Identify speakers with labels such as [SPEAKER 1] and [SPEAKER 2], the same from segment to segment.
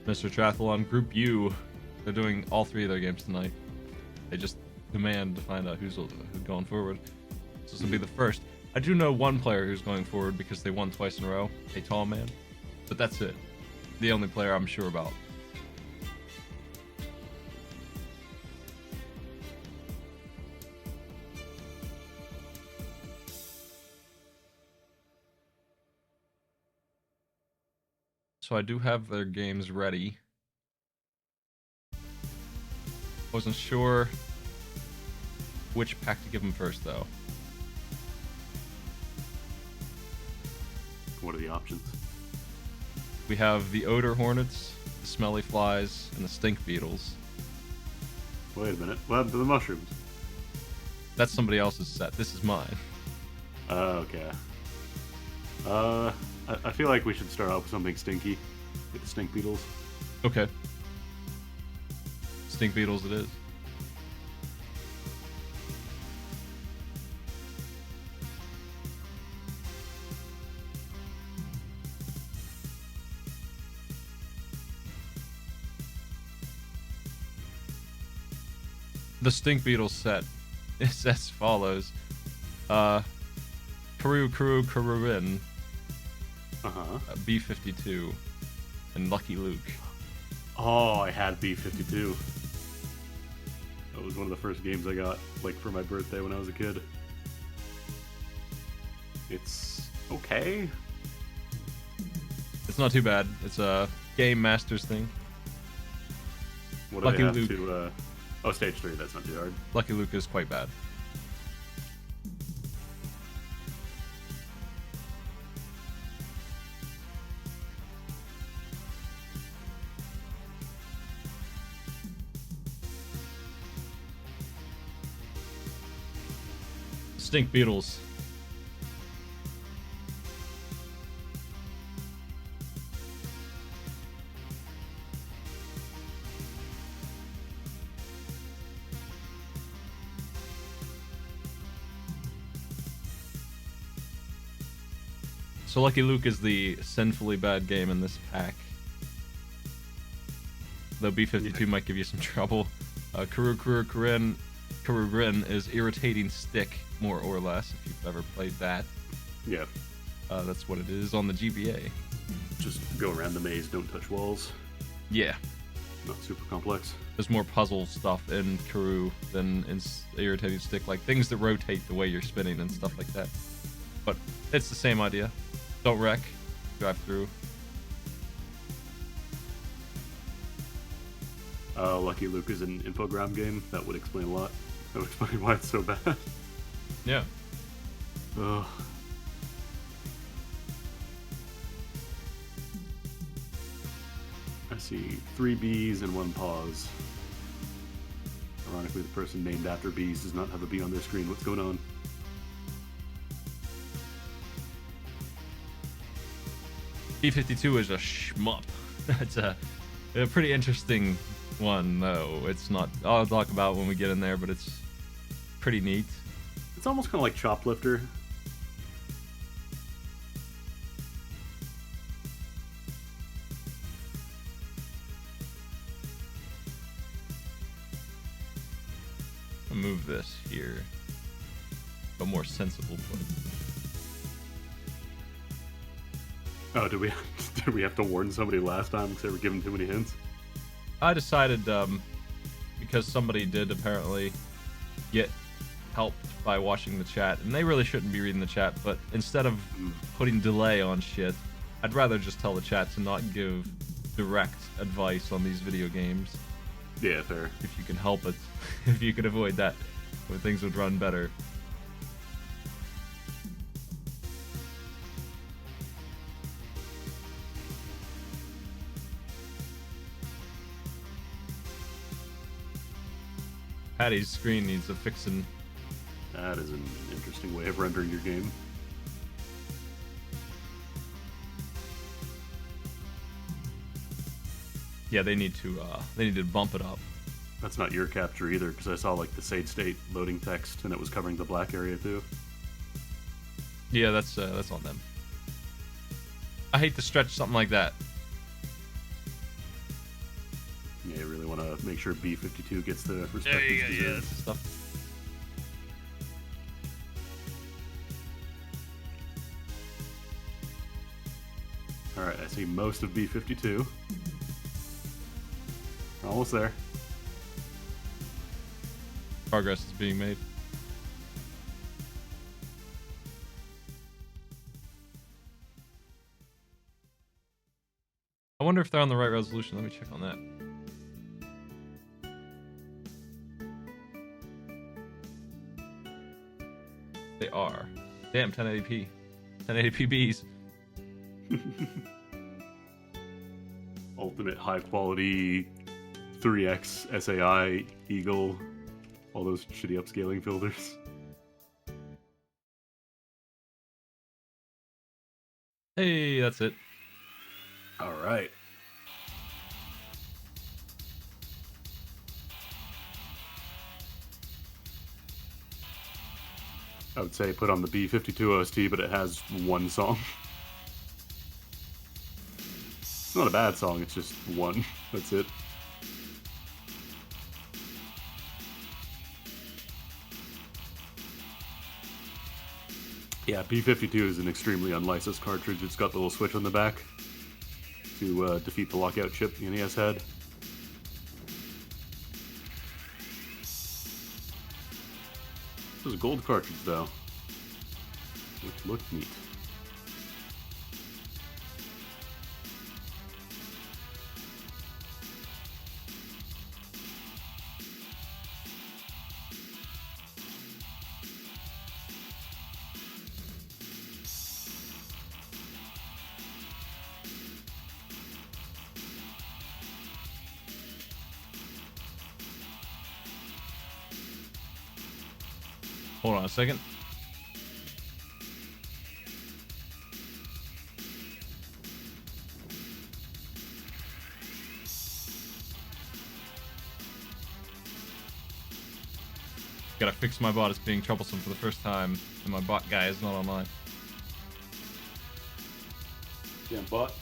[SPEAKER 1] Mr. Triathlon Group U. They're doing all three of their games tonight. They just demand to find out who's going forward. So this will be the first. I do know one player who's going forward because they won twice in a row, a tall man. But that's it. The only player I'm sure about. So I do have their games ready. Wasn't sure which pack to give them first, though.
[SPEAKER 2] What are the options?
[SPEAKER 1] We have the Odor Hornets, the Smelly Flies, and the Stink Beetles.
[SPEAKER 2] Wait a minute. What happened to the mushrooms?
[SPEAKER 1] That's somebody else's set. This is mine.
[SPEAKER 2] Okay. I feel like we should start off with something stinky. Get the Stink Beetles.
[SPEAKER 1] Okay. Stink Beetles it is. The Stink Beetles set is as follows. Karuin, B52, and Lucky Luke.
[SPEAKER 2] Oh, I had B52. That was one of the first games I got, like, for my birthday when I was a kid. It's okay.
[SPEAKER 1] It's not too bad. It's a Game Masters thing.
[SPEAKER 2] What do
[SPEAKER 1] Lucky
[SPEAKER 2] they have
[SPEAKER 1] Luke.
[SPEAKER 2] to, oh, stage 3, that's not too hard.
[SPEAKER 1] Lucky Luke is quite bad. Stink Beetles. So Lucky Luke is the sinfully bad game in this pack. Though B52 might give you some trouble. Karuin is Irritating Stick, more or less, if you've ever played that.
[SPEAKER 2] Yeah.
[SPEAKER 1] That's what it is on the GBA.
[SPEAKER 2] Just go around the maze, don't touch walls.
[SPEAKER 1] Yeah.
[SPEAKER 2] Not super complex.
[SPEAKER 1] There's more puzzle stuff in Karu than in Irritating Stick, like things that rotate the way you're spinning and stuff like that. But it's the same idea. Don't wreck, drive through.
[SPEAKER 2] Lucky Luke is an infogram game. That would explain a lot. That would explain why it's so bad.
[SPEAKER 1] Yeah.
[SPEAKER 2] Ugh. I see 3 B's and 1 pause. Ironically, the person named after bees does not have a bee on their screen. What's going on?
[SPEAKER 1] B52 is a shmup. It's a pretty interesting one, though. It's not. I'll talk about it when we get in there, but it's pretty neat.
[SPEAKER 2] It's almost kind of like Choplifter.
[SPEAKER 1] I'll move this here. A more sensible place.
[SPEAKER 2] Oh, did we have to warn somebody last time because they were giving too many hints?
[SPEAKER 1] I decided, because somebody did apparently get helped by watching the chat, and they really shouldn't be reading the chat, but instead of putting delay on shit, I'd rather just tell the chat to not give direct advice on these video games.
[SPEAKER 2] Yeah, fair.
[SPEAKER 1] If you can help it. If you could avoid that, where things would run better. Patty's screen needs a fixin'.
[SPEAKER 2] That is an interesting way of rendering your game.
[SPEAKER 1] Yeah, they need to bump it up.
[SPEAKER 2] That's not your capture either, because I saw like the save state loading text, and it was covering the black area too.
[SPEAKER 1] Yeah, that's on them. I hate to stretch something like that.
[SPEAKER 2] Yeah, you really want to make sure B52 gets the respect
[SPEAKER 1] There you
[SPEAKER 2] it's
[SPEAKER 1] go.
[SPEAKER 2] deserved.
[SPEAKER 1] Yeah, that's the stuff.
[SPEAKER 2] Alright, I see most of B52. Almost there.
[SPEAKER 1] Progress is being made. I wonder if they're on the right resolution. Let me check on that. They are. Damn, 1080p. 1080p Bs.
[SPEAKER 2] Ultimate high quality 3x SAI Eagle, all those shitty upscaling filters.
[SPEAKER 1] Hey, that's it.
[SPEAKER 2] All right. I would say put on the B52 OST, but it has one song. It's not a bad song, it's just one. That's it. Yeah, B52 is an extremely unlicensed cartridge. It's got the little switch on the back to defeat the lockout chip the NES had. This is a gold cartridge, though, which looked neat.
[SPEAKER 1] Hold on a second. Gotta fix my bot. It's being troublesome for the first time, and my bot guy is not online.
[SPEAKER 2] Damn bot.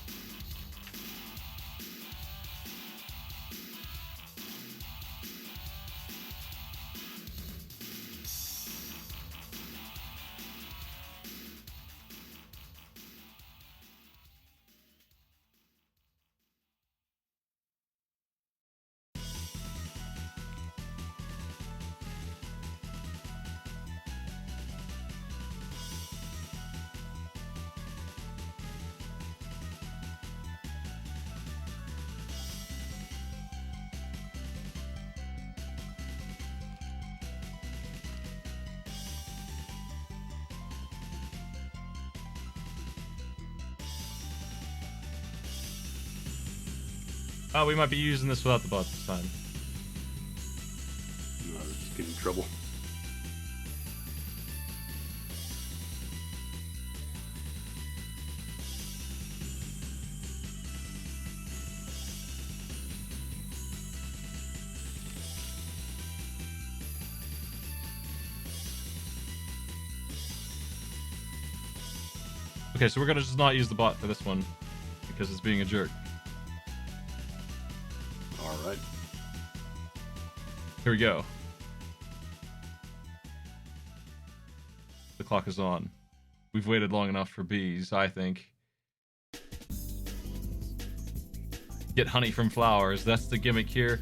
[SPEAKER 1] Oh, we might be using this without the bot this time.
[SPEAKER 2] No, this is getting in trouble.
[SPEAKER 1] Okay, so we're gonna just not use the bot for this one because it's being a jerk.
[SPEAKER 2] Alright.
[SPEAKER 1] Here we go. The clock is on. We've waited long enough for bees, I think. Get honey from flowers. That's the gimmick here.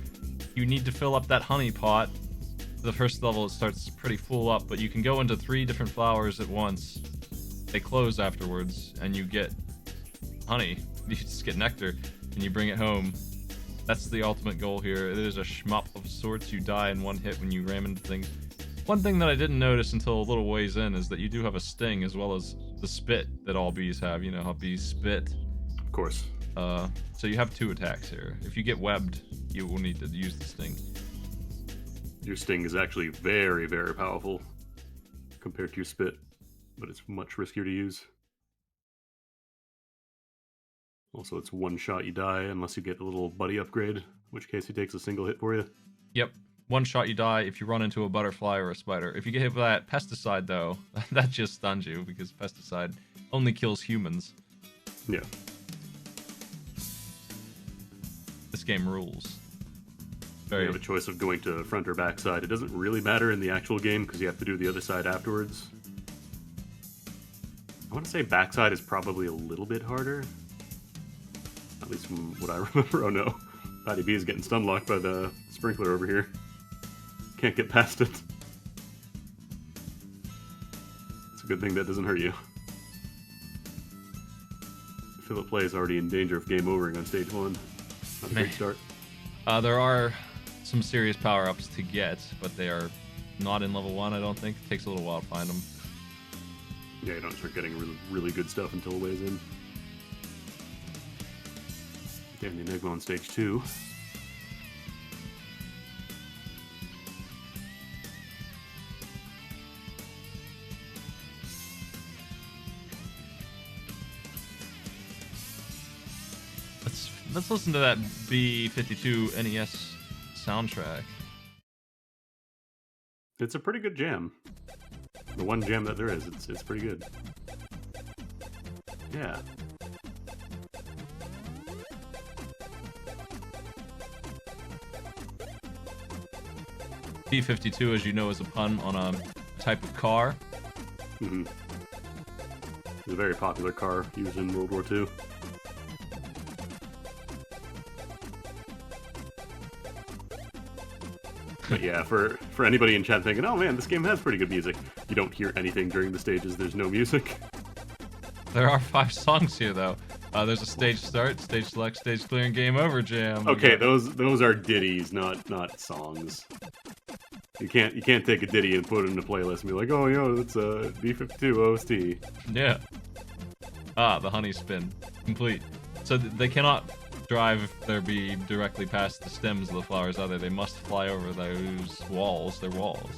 [SPEAKER 1] You need to fill up that honey pot. The first level it starts pretty full up, but you can go into 3 different flowers at once. They close afterwards, and you get honey. You just get nectar, and you bring it home. That's the ultimate goal here. It is a shmup of sorts. You die in one hit when you ram into things. One thing that I didn't notice until a little ways in is that you do have a sting as well as the spit that all bees have. You know how bees spit.
[SPEAKER 2] Of course.
[SPEAKER 1] So you have 2 attacks here. If you get webbed, you will need to use the sting.
[SPEAKER 2] Your sting is actually very, very powerful compared to your spit, but it's much riskier to use. Also, it's one shot you die unless you get a little buddy upgrade, in which case he takes a single hit for you.
[SPEAKER 1] Yep. One shot you die if you run into a butterfly or a spider. If you get hit by that pesticide, though, that just stuns you because pesticide only kills humans.
[SPEAKER 2] Yeah.
[SPEAKER 1] This game rules. Very.
[SPEAKER 2] You have a choice of going to front or back side. It doesn't really matter in the actual game because you have to do the other side afterwards. I want to say backside is probably a little bit harder. At least from what I remember. Oh no. Patty B is getting stun locked by the sprinkler over here. Can't get past it. It's a good thing that doesn't hurt you. Philip Play is already in danger of game overing on stage 1. Not a great start.
[SPEAKER 1] There are some serious power-ups to get, but they are not in level 1, I don't think. It takes a little while to find them.
[SPEAKER 2] Yeah, you don't start getting really, really good stuff until a ways in. Damn the Enigma on stage 2.
[SPEAKER 1] Let's listen to that B-52 NES soundtrack.
[SPEAKER 2] It's a pretty good jam. The one jam that there is, it's pretty good. Yeah.
[SPEAKER 1] B-52, as you know, is a pun on a type of car.
[SPEAKER 2] Mm-hmm. It's a very popular car used in World War II. But yeah, for anybody in chat thinking, oh man, this game has pretty good music, you don't hear anything during the stages, there's no music.
[SPEAKER 1] There are 5 songs here, though. There's a stage start, stage select, stage clear, and game over jam.
[SPEAKER 2] Okay, those are ditties, not songs. You can't take a ditty and put it in a playlist and be like, oh, yo, that's a B-52 OST.
[SPEAKER 1] Yeah. The honey spin. Complete. So they cannot drive their bee directly past the stems of the flowers either. They must fly over those walls. They're walls.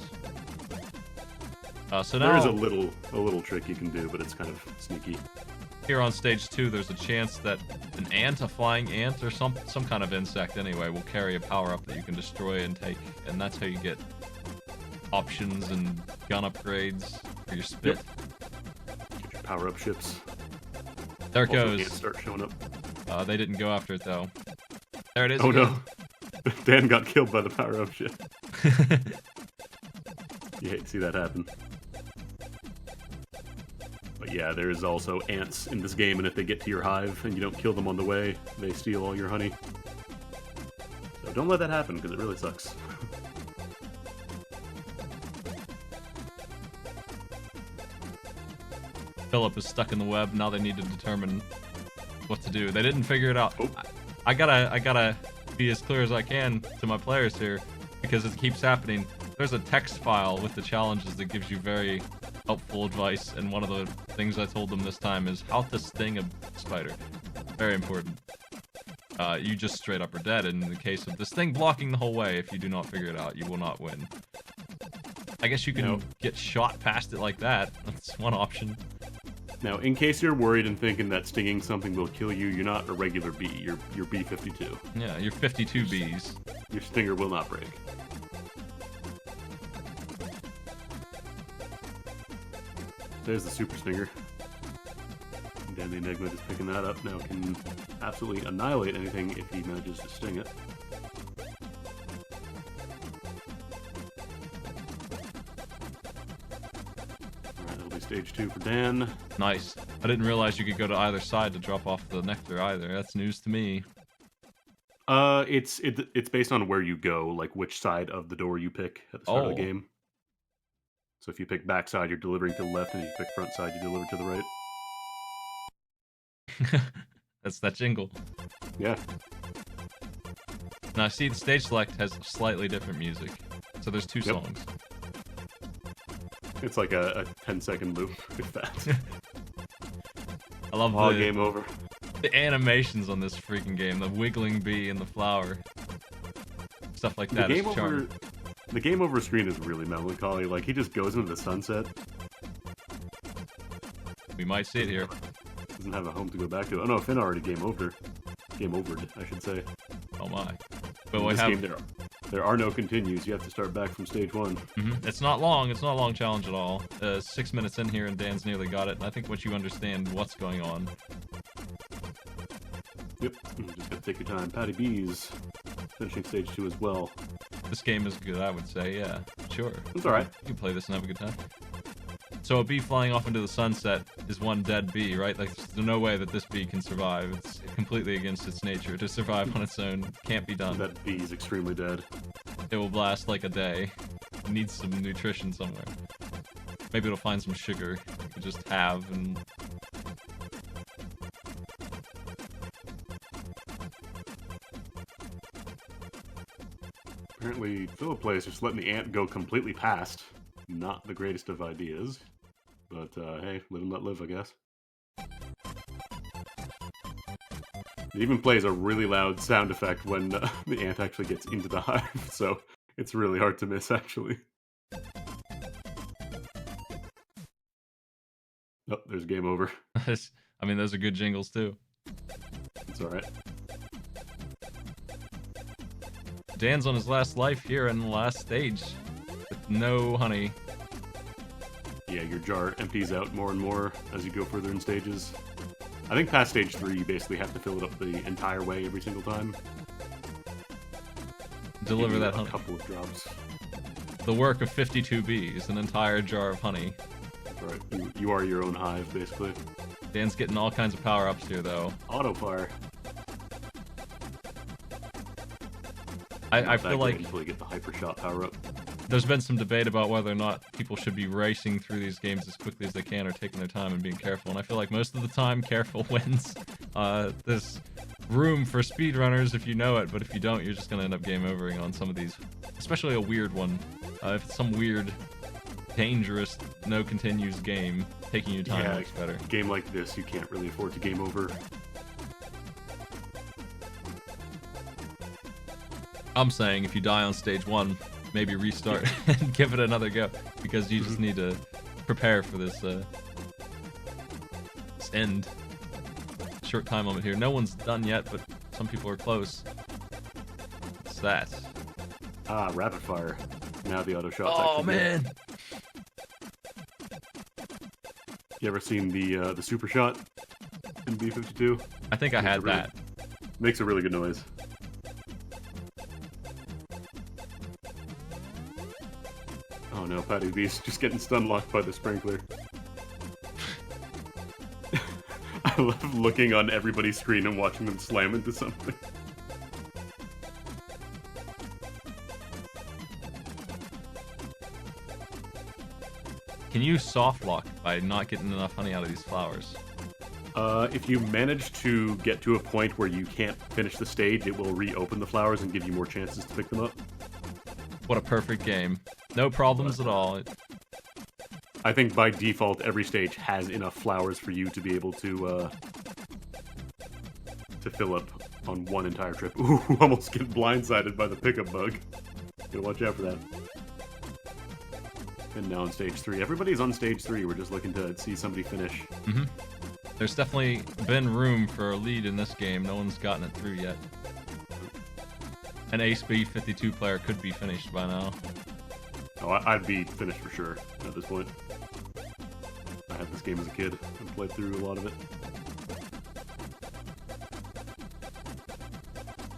[SPEAKER 1] So now
[SPEAKER 2] there's a little trick you can do, but it's kind of sneaky.
[SPEAKER 1] Here on stage 2, there's a chance that an ant, a flying ant, or some kind of insect anyway, will carry a power-up that you can destroy and take, and that's how you get options and gun upgrades for your spit.
[SPEAKER 2] Yep. Get your power-up ships.
[SPEAKER 1] There it
[SPEAKER 2] Also,
[SPEAKER 1] goes.
[SPEAKER 2] ants start showing up.
[SPEAKER 1] They didn't go after it, though. There it is.
[SPEAKER 2] Oh
[SPEAKER 1] again.
[SPEAKER 2] no. Dan got killed by the power-up ship. You hate to see that happen. But yeah, there's also ants in this game, and if they get to your hive and you don't kill them on the way, they steal all your honey. So don't let that happen, because it really sucks.
[SPEAKER 1] Philip is stuck in the web. Now they need to determine what to do. They didn't figure it out.
[SPEAKER 2] Oh.
[SPEAKER 1] I gotta be as clear as I can to my players here, because it keeps happening. There's a text file with the challenges that gives you very helpful advice, and one of the things I told them this time is how to sting a spider. Very important. You just straight up are dead in the case of this thing blocking the whole way. If you do not figure it out, you will not win. I guess you can get shot past it like that. That's one option.
[SPEAKER 2] Now, in case you're worried and thinking that stinging something will kill you, you're not a regular bee. You're B-52.
[SPEAKER 1] Yeah, you're 52 bees.
[SPEAKER 2] Your stinger will not break. There's the super stinger. Dan the Enigma just picking that up now can absolutely annihilate anything if he manages to sting it. Alright, that'll be stage 2 for Dan.
[SPEAKER 1] Nice. I didn't realize you could go to either side to drop off the nectar either. That's news to me.
[SPEAKER 2] It's based on where you go, like which side of the door you pick at the start of the game. So if you pick back side, you're delivering to the left, and if you pick front side, you deliver to the right.
[SPEAKER 1] That's that jingle.
[SPEAKER 2] Yeah.
[SPEAKER 1] Now, see, the stage select has slightly different music. So there's 2 songs.
[SPEAKER 2] It's like a 10-second loop, if that.
[SPEAKER 1] I love
[SPEAKER 2] game over.
[SPEAKER 1] The animations on this freaking game. The wiggling bee and the flower. Stuff like that is charming.
[SPEAKER 2] The game over screen is really melancholy. Like, he just goes into the sunset.
[SPEAKER 1] We might see it here.
[SPEAKER 2] Doesn't have a home to go back to. Oh no, Finn already game overed, I should say.
[SPEAKER 1] Oh my. But
[SPEAKER 2] in this game, there are no continues. You have to start back from stage 1.
[SPEAKER 1] Mm-hmm. It's not long. It's not a long challenge at all. 6 minutes in here and Dan's nearly got it. And I think once you understand what's going on.
[SPEAKER 2] Yep. You just gotta take your time. Patty B's finishing stage 2 as well.
[SPEAKER 1] This game is good, I would say. Yeah, sure.
[SPEAKER 2] It's alright.
[SPEAKER 1] You can play this and have a good time. So a bee flying off into the sunset is one dead bee, right? Like, there's no way that this bee can survive. It's completely against its nature to survive on its own. Can't be done.
[SPEAKER 2] That bee is extremely dead.
[SPEAKER 1] It will last like a day. It needs some nutrition somewhere. Maybe it'll find some sugar it could just have and...
[SPEAKER 2] Apparently, Philip plays just letting the ant go completely past. Not the greatest of ideas. But, hey, live and let live, I guess. It even plays a really loud sound effect when the ant actually gets into the hive, so it's really hard to miss, actually. Oh, there's game over.
[SPEAKER 1] I mean, those are good jingles, too.
[SPEAKER 2] It's alright.
[SPEAKER 1] Dan's on his last life here in the last stage. With no honey.
[SPEAKER 2] Yeah, your jar empties out more and more as you go further in stages. I think past stage 3, you basically have to fill it up the entire way every single time.
[SPEAKER 1] Deliver that honey.
[SPEAKER 2] A couple of drops.
[SPEAKER 1] The work of 52 bees, an entire jar of honey.
[SPEAKER 2] That's right. You are your own hive, basically.
[SPEAKER 1] Dan's getting all kinds of power-ups here, though.
[SPEAKER 2] Auto fire.
[SPEAKER 1] I feel like
[SPEAKER 2] until you get the hyper shot power up.
[SPEAKER 1] There's been some debate about whether or not people should be racing through these games as quickly as they can or taking their time and being careful. And I feel like most of the time, careful wins. There's room for speedrunners if you know it, but if you don't, you're just gonna end up game overing on some of these. Especially a weird one. If it's some weird, dangerous, no continues game, taking your time works better.
[SPEAKER 2] A game like this, you can't really afford to game over.
[SPEAKER 1] I'm saying if you die on stage 1, maybe restart and give it another go, because you just need to prepare for this end. Short time limit here. No one's done yet, but some people are close. What's that?
[SPEAKER 2] Ah, rapid fire. Now the auto shot's
[SPEAKER 1] Oh
[SPEAKER 2] actually
[SPEAKER 1] man!
[SPEAKER 2] good. You ever seen the super shot in B-52?
[SPEAKER 1] I think I had that.
[SPEAKER 2] Makes a really good noise. Oh no, Patty B's just getting stun locked by the sprinkler. I love looking on everybody's screen and watching them slam into something.
[SPEAKER 1] Can you soft lock by not getting enough honey out of these flowers?
[SPEAKER 2] If you manage to get to a point where you can't finish the stage, it will reopen the flowers and give you more chances to pick them up.
[SPEAKER 1] What a perfect game. No problems at all.
[SPEAKER 2] I think by default, every stage has enough flowers for you to be able to fill up on one entire trip. Ooh, almost get blindsided by the pickup bug. Gotta watch out for that. And now on stage 3. Everybody's on stage 3. We're just looking to see somebody finish.
[SPEAKER 1] Mm-hmm. There's definitely been room for a lead in this game. No one's gotten it through yet. An Ace B-52 player could be finished by now.
[SPEAKER 2] Oh, I'd be finished for sure at this point. I had this game as a kid and played through a lot of it.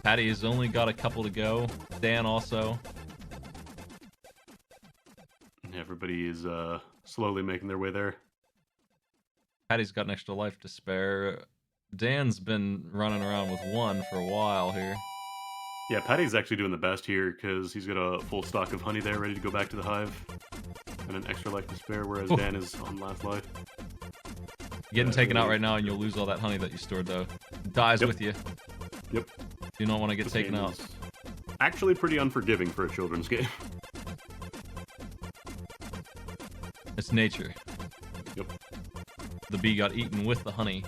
[SPEAKER 1] Patty has only got a couple to go. Dan also.
[SPEAKER 2] Everybody is slowly making their way there.
[SPEAKER 1] Patty's got an extra life to spare. Dan's been running around with one for a while here.
[SPEAKER 2] Yeah, Patty's actually doing the best here because he's got a full stock of honey there ready to go back to the hive. And an extra life to spare, whereas Dan is on last life.
[SPEAKER 1] Getting taken out right now and you'll lose all that honey that you stored though. It dies with you.
[SPEAKER 2] Yep.
[SPEAKER 1] You don't want to get taken out.
[SPEAKER 2] Actually pretty unforgiving for a children's game.
[SPEAKER 1] It's nature.
[SPEAKER 2] Yep.
[SPEAKER 1] The bee got eaten with the honey.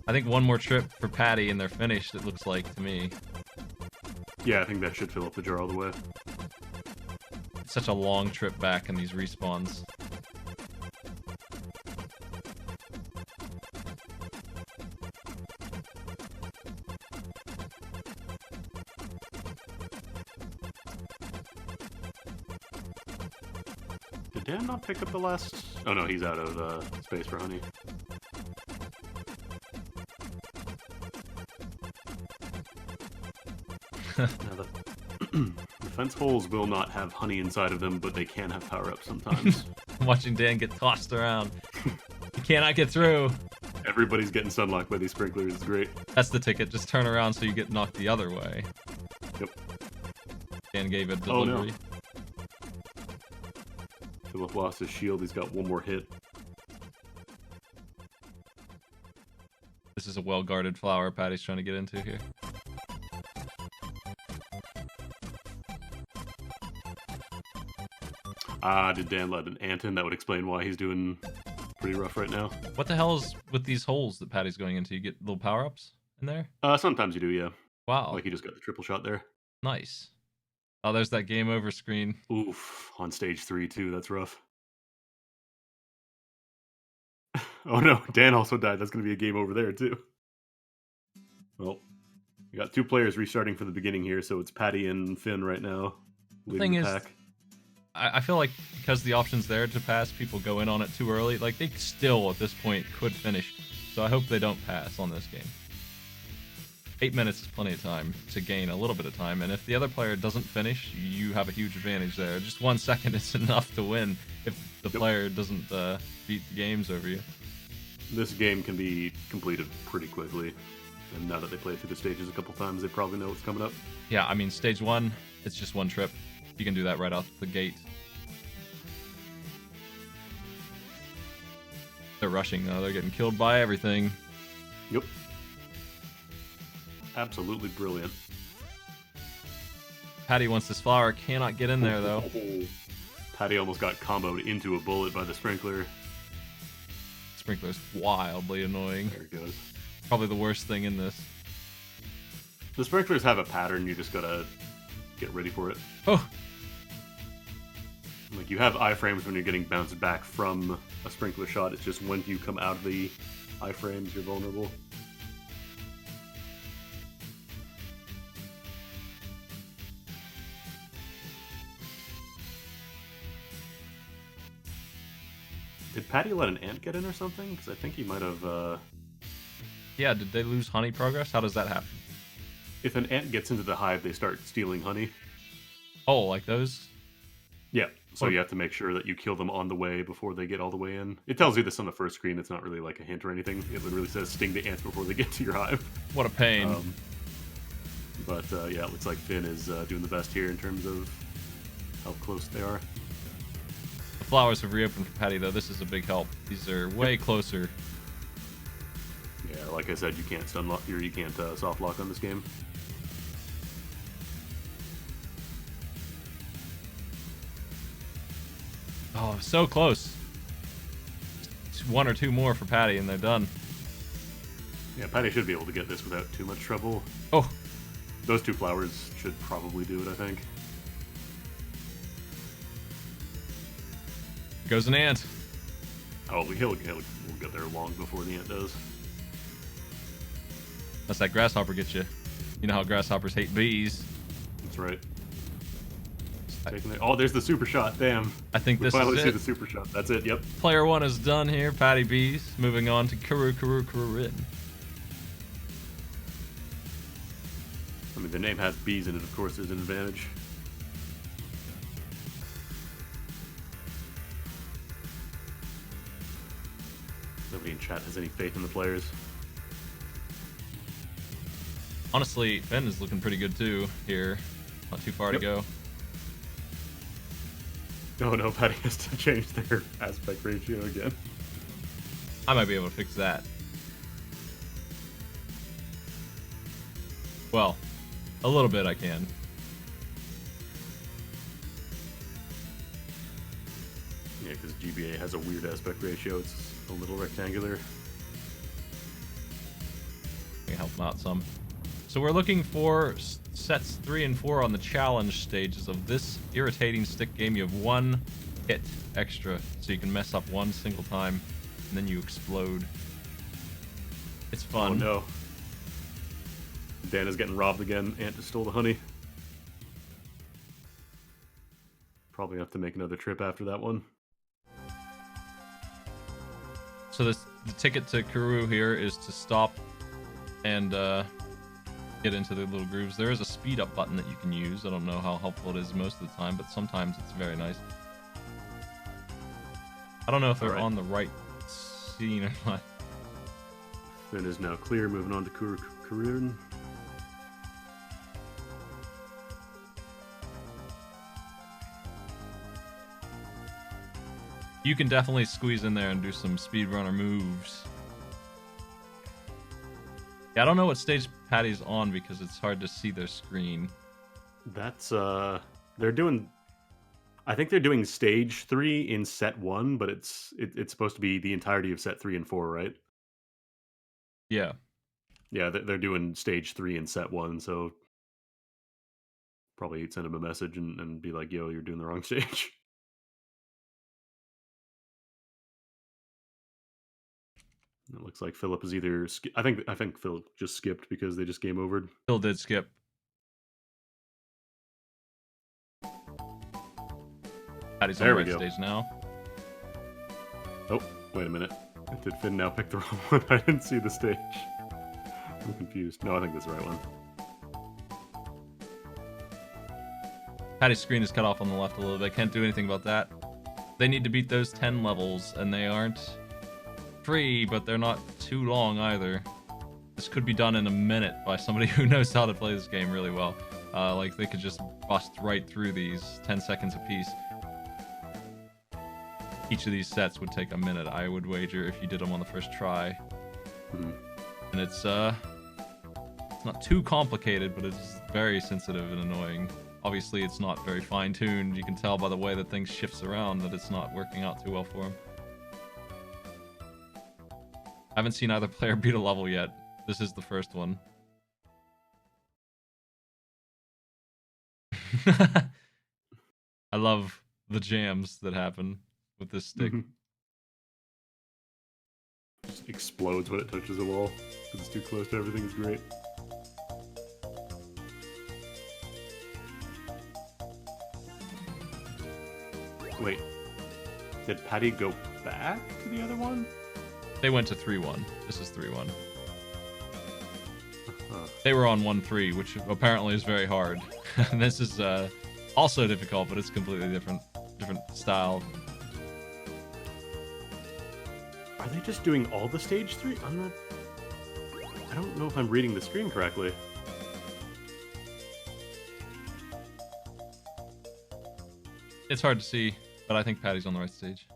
[SPEAKER 1] I think one more trip for Patty and they're finished, it looks like to me.
[SPEAKER 2] Yeah, I think that should fill up the jar all the way.
[SPEAKER 1] It's such a long trip back in these respawns.
[SPEAKER 2] Did Dan not pick up the last... Oh no, he's out of space for honey. Now the fence holes will not have honey inside of them, but they can have power-ups sometimes.
[SPEAKER 1] I'm watching Dan get tossed around. He cannot get through.
[SPEAKER 2] Everybody's getting sunlocked by these sprinklers. It's great.
[SPEAKER 1] That's the ticket. Just turn around so you get knocked the other way.
[SPEAKER 2] Yep.
[SPEAKER 1] Dan gave a
[SPEAKER 2] Oh,
[SPEAKER 1] delivery.
[SPEAKER 2] no. Philip lost his shield. He's got one more hit.
[SPEAKER 1] This is a well-guarded flower Patty's trying to get into here.
[SPEAKER 2] Did Dan let an ant in? That would explain why he's doing pretty rough right now.
[SPEAKER 1] What the hell is with these holes that Patty's going into? You get little power-ups in there?
[SPEAKER 2] Sometimes you do, yeah.
[SPEAKER 1] Wow.
[SPEAKER 2] Like he just got the triple shot there.
[SPEAKER 1] Nice. Oh, there's that game over screen.
[SPEAKER 2] Oof. On stage 3, too. That's rough. Oh, no. Dan also died. That's going to be a game over there, too. Well, we got 2 players restarting from the beginning here, so it's Patty and Finn right now.
[SPEAKER 1] The thing is, I feel like because the option's there to pass, people go in on it too early. Like, they still, at this point, could finish. So I hope they don't pass on this game. 8 minutes is plenty of time to gain a little bit of time, and if the other player doesn't finish, you have a huge advantage there. Just 1 second is enough to win if the player doesn't beat the games over you.
[SPEAKER 2] This game can be completed pretty quickly, and now that they played through the stages a couple times, they probably know what's coming up.
[SPEAKER 1] Yeah, I mean, stage 1, it's just 1 trip. You can do that right out the gate. They're rushing, though. They're getting killed by everything.
[SPEAKER 2] Yep. Absolutely brilliant.
[SPEAKER 1] Patty wants this flower. Cannot get in there, though.
[SPEAKER 2] Patty almost got comboed into a bullet by the sprinkler.
[SPEAKER 1] Sprinkler's wildly annoying.
[SPEAKER 2] There it goes.
[SPEAKER 1] Probably the worst thing in this.
[SPEAKER 2] The sprinklers have a pattern. You just gotta get ready for it.
[SPEAKER 1] Oh!
[SPEAKER 2] Like, you have iframes when you're getting bounced back from a sprinkler shot. It's just when you come out of the iframes, you're vulnerable. Did Patty let an ant get in or something? Because I think he might have...
[SPEAKER 1] Yeah, did they lose honey progress? How does that happen?
[SPEAKER 2] If an ant gets into the hive, they start stealing honey.
[SPEAKER 1] Oh, like those?
[SPEAKER 2] Yeah, so you have to make sure that you kill them on the way before they get all the way in. It tells you this on the first screen. It's not really like a hint or anything. It literally says sting the ants before they get to your hive.
[SPEAKER 1] What a pain.
[SPEAKER 2] Yeah, it looks like Finn is doing the best here in terms of how close they are.
[SPEAKER 1] The flowers have reopened for Patty, though. This is a big help. These are way closer.
[SPEAKER 2] Yeah, like I said, you can't stunlock here. You can't soft lock on this game.
[SPEAKER 1] Oh, so close. Just 1 or 2 more for Patty, and they're done.
[SPEAKER 2] Yeah, Patty should be able to get this without too much trouble.
[SPEAKER 1] Oh!
[SPEAKER 2] Those 2 flowers should probably do it, I think.
[SPEAKER 1] Goes an ant.
[SPEAKER 2] Oh, we'll get there long before the ant does.
[SPEAKER 1] Unless that grasshopper gets you. You know how grasshoppers hate bees.
[SPEAKER 2] That's right. Oh, there's the super shot. Damn.
[SPEAKER 1] I think
[SPEAKER 2] we
[SPEAKER 1] this
[SPEAKER 2] finally
[SPEAKER 1] is
[SPEAKER 2] see
[SPEAKER 1] it.
[SPEAKER 2] the super shot. That's it. Yep.
[SPEAKER 1] Player 1 is done here. Patty Bees. Moving on to Kuru.
[SPEAKER 2] I mean, the name has bees in it. Of course, there's an advantage. Nobody in chat has any faith in the players.
[SPEAKER 1] Honestly, Finn is looking pretty good too here. Not too far to go.
[SPEAKER 2] Oh no, Patty has to change their aspect ratio again.
[SPEAKER 1] I might be able to fix that. Well, a little bit I can.
[SPEAKER 2] Yeah, because GBA has a weird aspect ratio. It's a little rectangular.
[SPEAKER 1] Can help them out some. So we're looking for sets 3 and 4 on the challenge stages of this irritating stick game. You have 1 hit extra, so you can mess up 1 single time, and then you explode. It's fun.
[SPEAKER 2] Oh no. Dan is getting robbed again. Ant just stole the honey. Probably have to make another trip after that one.
[SPEAKER 1] So the ticket to Kuru here is to stop and get into the little grooves. There is a speed up button that you can use. I don't know how helpful it is most of the time, but sometimes it's very nice. I don't know if they're on the right scene or not.
[SPEAKER 2] Finn is now clear, moving on to Karun.
[SPEAKER 1] You can definitely squeeze in there and do some speedrunner moves. Yeah, I don't know what stage Patty's on because it's hard to see their screen.
[SPEAKER 2] That's they're doing. I think they're doing stage 3 in set 1, but it's supposed to be the entirety of set 3 and 4, right?
[SPEAKER 1] Yeah.
[SPEAKER 2] Yeah, they're doing stage 3 in set 1, so probably send him a message and be like, "Yo, you're doing the wrong stage." It looks like Philip is either. I think Philip just skipped because they just game overed.
[SPEAKER 1] Phil did skip. Patty's on the right stage now.
[SPEAKER 2] Oh, wait a minute. Did Finn now pick the wrong one? I didn't see the stage. I'm confused. No, I think that's the right one.
[SPEAKER 1] Patty's screen is cut off on the left a little bit. Can't do anything about that. They need to beat those 10 levels, and they aren't free, but they're not too long either. This could be done in a minute by somebody who knows how to play this game really well. Like, they could just bust right through these 10 seconds apiece. Each of these sets would take a minute, I would wager, if you did them on the first try. And it's not too complicated, but it's very sensitive and annoying. Obviously, it's not very fine-tuned. You can tell by the way that things shifts around that it's not working out too well for him. I haven't seen either player beat a level yet. This is the first one. I love the jams that happen with this stick.
[SPEAKER 2] Just explodes when it touches a wall because it's too close to everything. It's great. Wait, did Patty go back to the other one?
[SPEAKER 1] They went to 3-1. This is 3-1. They were on 1-3, which apparently is very hard. This is also difficult, but it's completely different style.
[SPEAKER 2] Are they just doing all the stage 3? I don't know if I'm reading the screen correctly.
[SPEAKER 1] It's hard to see, but I think Patty's on the right stage.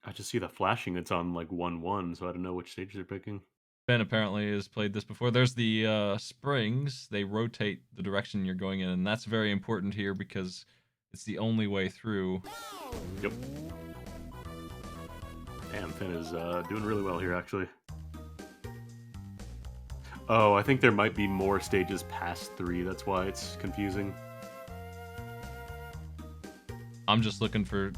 [SPEAKER 2] I just see the flashing that's on like 1-1, so I don't know which stage they're picking.
[SPEAKER 1] Ben apparently has played this before. There's the springs. They rotate the direction you're going in, and that's very important here because it's the only way through.
[SPEAKER 2] Yep. Damn, Finn is doing really well here, actually. Oh, I think there might be more stages past 3. That's why it's confusing.
[SPEAKER 1] I'm just looking for...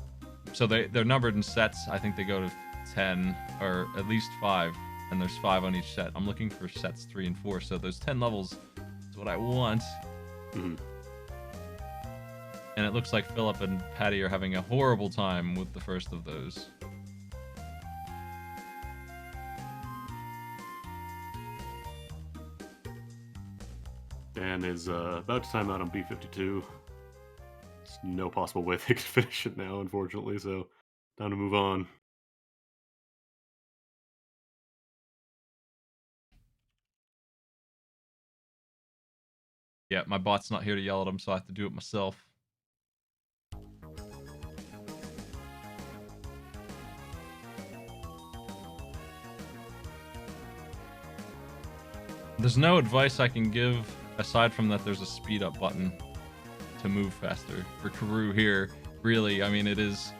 [SPEAKER 1] So they're numbered in sets. I think they go to 10, or at least 5. And there's 5 on each set. I'm looking for sets 3 and 4. So those 10 levels is what I want. And it looks like Philip and Patty are having a horrible time with the first of those.
[SPEAKER 2] Dan is about to time out on B52. There's no possible way they could finish it now, unfortunately, so time to move on.
[SPEAKER 1] Yeah, my bot's not here to yell at him, so I have to do it myself. There's no advice I can give aside from that there's a speed up button to move faster. For Karoo here, really, I mean, it's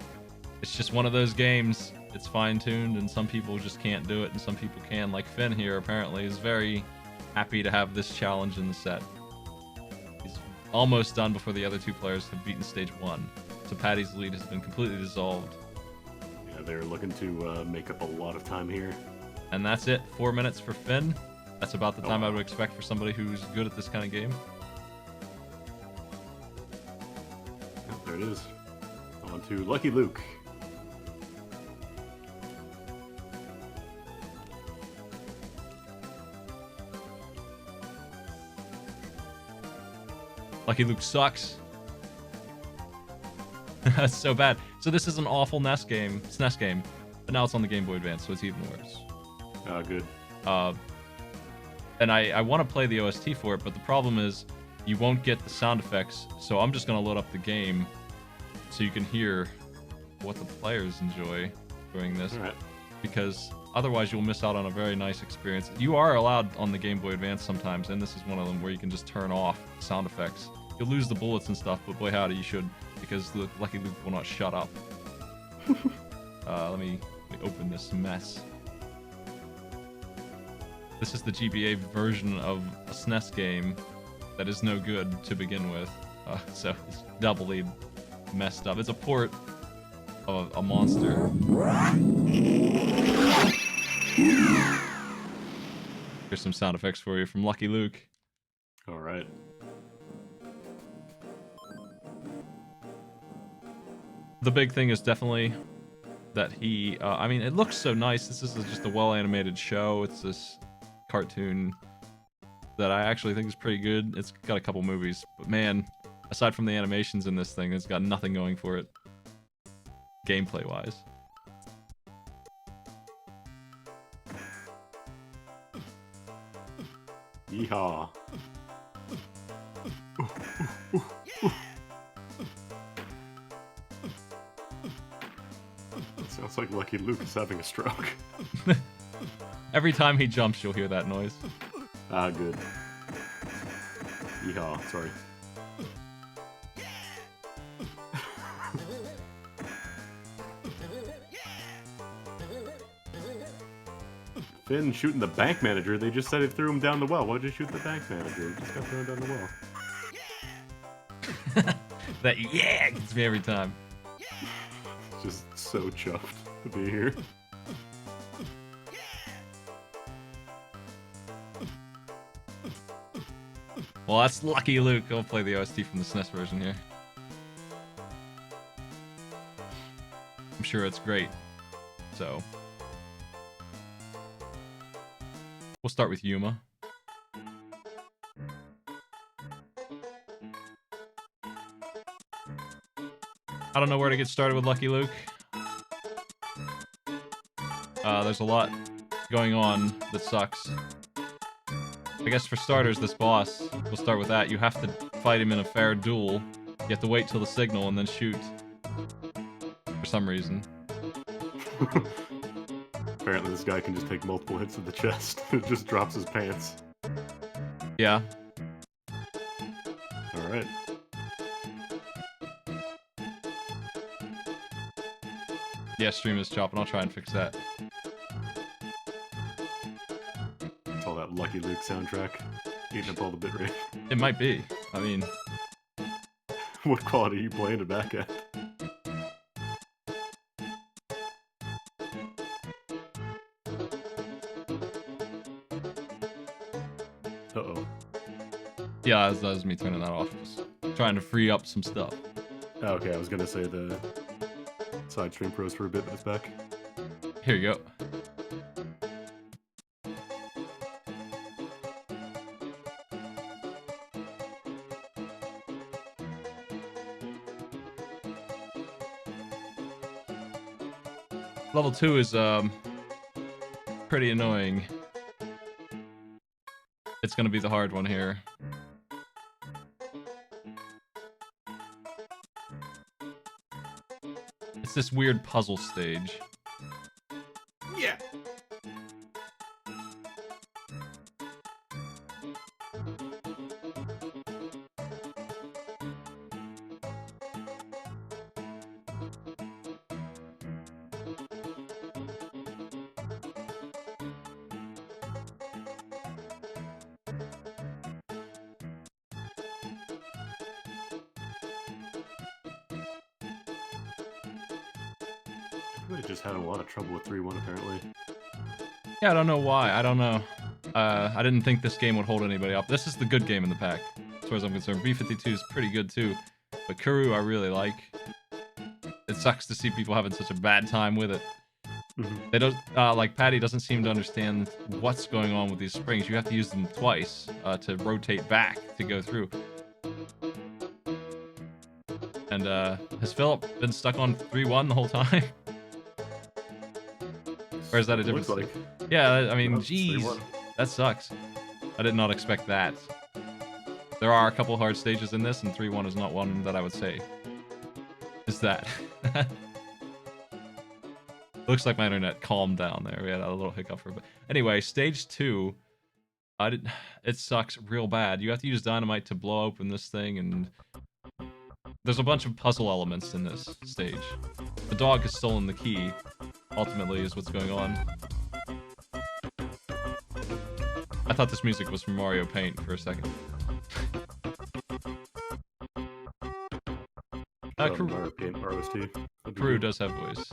[SPEAKER 1] just one of those games. It's fine-tuned, and some people just can't do it, and some people can. Like Finn here, apparently, is very happy to have this challenge in the set. He's almost done before the other two players have beaten stage 1. So Patty's lead has been completely dissolved.
[SPEAKER 2] Yeah, they're looking to make up a lot of time here.
[SPEAKER 1] And that's it. 4 minutes for Finn. That's about the time I would expect for somebody who's good at this kind of game.
[SPEAKER 2] Oh, there it is. On to Lucky Luke.
[SPEAKER 1] Lucky Luke sucks. That's so bad. So this is an awful SNES game, but now it's on the Game Boy Advance, so it's even worse.
[SPEAKER 2] Oh, good.
[SPEAKER 1] And I want to play the OST for it, but the problem is you won't get the sound effects, so I'm just going to load up the game so you can hear what the players enjoy during this.
[SPEAKER 2] All right.
[SPEAKER 1] Because otherwise you'll miss out on a very nice experience. You are allowed on the Game Boy Advance sometimes, and this is one of them where you can just turn off sound effects. You'll lose the bullets and stuff, but boy howdy, you should, because Lucky Luke will not shut up. Let me open this mess. This is the GBA version of a SNES game that is no good to begin with, so it's doubly messed up. It's a port of a monster. Here's some sound effects for you from Lucky Luke.
[SPEAKER 2] All right.
[SPEAKER 1] The big thing is definitely that he, I mean, it looks so nice. This is just a well-animated show. It's this cartoon that I actually think is pretty good. It's got a couple movies, but man, aside from the animations in this thing, it's got nothing going for it, gameplay-wise.
[SPEAKER 2] Yeehaw. Sounds like Lucky Luke is having a stroke.
[SPEAKER 1] Every time he jumps, you'll hear that noise.
[SPEAKER 2] Ah, good. Yeehaw, sorry. Finn shooting the bank manager. They just said it threw him down the well. Why'd you shoot the bank manager? He just got thrown down the well.
[SPEAKER 1] That yeah gets me every time.
[SPEAKER 2] Just so chuffed to be here.
[SPEAKER 1] Well, that's Lucky Luke. I'll play the OST from the SNES version here. I'm sure it's great. So we'll start with Yuma. I don't know where to get started with Lucky Luke. There's a lot going on that sucks. I guess for starters, this boss, we'll start with that. You have to fight him in a fair duel. You have to wait till the signal and then shoot. For some reason.
[SPEAKER 2] Apparently this guy can just take multiple hits to the chest. It just drops his pants.
[SPEAKER 1] Yeah.
[SPEAKER 2] Alright.
[SPEAKER 1] Yeah, stream is chopping. I'll try and fix that.
[SPEAKER 2] It's all that Lucky Luke soundtrack. Eating up all the bitrate.
[SPEAKER 1] It might be. I mean...
[SPEAKER 2] What quality are you playing it back at? Uh-oh.
[SPEAKER 1] Yeah, that was me turning that off. Just trying to free up some stuff.
[SPEAKER 2] Oh, okay, I was gonna say the side stream pros for a bit, but it's back.
[SPEAKER 1] Here you go. Level 2 is pretty annoying. It's gonna be the hard one here. It's this weird puzzle stage.
[SPEAKER 2] Yeah. Everybody just had a lot of trouble with 3-1 apparently.
[SPEAKER 1] Yeah, I don't know why. I don't know. I didn't think this game would hold anybody up. This is the good game in the pack, as far as I'm concerned. B-52 is pretty good too, but Kuru I really like. It sucks to see people having such a bad time with it.
[SPEAKER 2] Mm-hmm.
[SPEAKER 1] They don't, like Patty doesn't seem to understand what's going on with these springs. You have to use them twice to rotate back to go through. And has Philip been stuck on 3-1 the whole time? Or is that a different
[SPEAKER 2] Looks like.
[SPEAKER 1] Yeah, I mean,
[SPEAKER 2] No, it's
[SPEAKER 1] geez,
[SPEAKER 2] 3-1.
[SPEAKER 1] that sucks. I did not expect that. There are a couple hard stages in this, and 3-1 is not one that I would say is that. Looks like my internet calmed down there. We had a little hiccup for a bit. Anyway, stage 2. It sucks real bad. You have to use dynamite to blow open this thing, and there's a bunch of puzzle elements in this stage. The dog has stolen the key, ultimately, is what's going on. I thought this music was from Mario Paint for a second.
[SPEAKER 2] Mario Paint ROST.
[SPEAKER 1] Peru does have voice.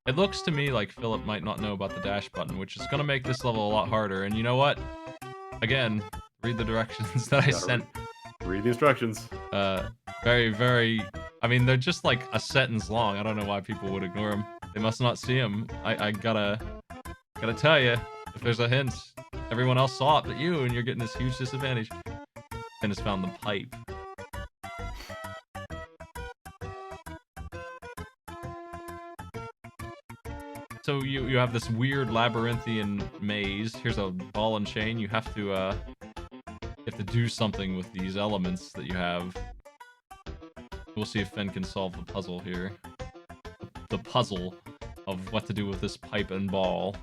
[SPEAKER 1] It looks to me like Philip might not know about the dash button, which is going to make this level a lot harder. And you know what? Again, read the directions that I sent.
[SPEAKER 2] Read the instructions.
[SPEAKER 1] Very, very... I mean, they're just like a sentence long. I don't know why people would ignore them. They must not see them. I gotta tell you, if there's a hint, everyone else saw it but you, and you're getting this huge disadvantage. And has found the pipe. So you have this weird labyrinthian maze. Here's a ball and chain. You have to do something with these elements that you have. We'll see if Finn can solve the puzzle here. The puzzle of what to do with this pipe and ball.